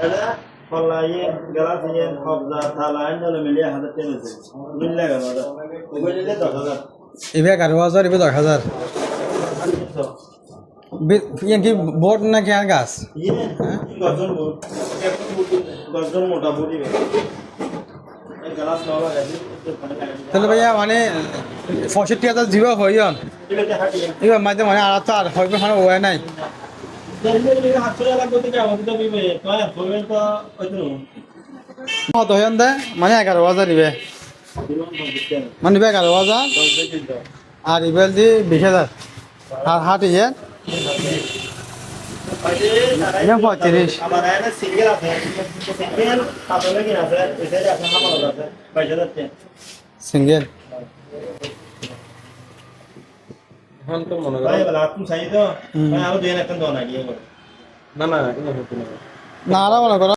এটা ফলাইয়ে গ্লাসিয়ে কবজা থালাইন দলে মিলিয়ে 1000 টাকা আছে মিললে গেল ওটা ওই নিলে 10000 এবে 11000 এবে 10000 ইয়ে কি বোর্ড নাকি আর গাছ ইয়ে গজন বোর্ড গজন মোটা বডি এই গ্লাস নাও আছে তাহলে ভাইয়া মানে 65000 জিরো হইয়ন এটা হাঁটি এবার মাঝে মানে আর তো আর হইবে মানে ওয়া নাই দেখলে হাত চলে লাগবে তো আমাদের তো বিবে কয় বলবেন তো ওইতো কত হইয়ন দে মানে 11000 নিবে মানে নিবে 11000 10 দিন দাও আর ইবেল দি 20000 আর হাট ইয়ে এটা 35 আমার এখানে সিঙ্গেল আছে সিঙ্গেল তাহলে কি আছে এটা আছে আমার আছে 22000 টাকা সিঙ্গেল এখন তো মনে ভাই করো বলা তুমি চাই তো ভাই আরো দুই একটা দাও না গিয়ে না না এটা হতো না না আর মনে করো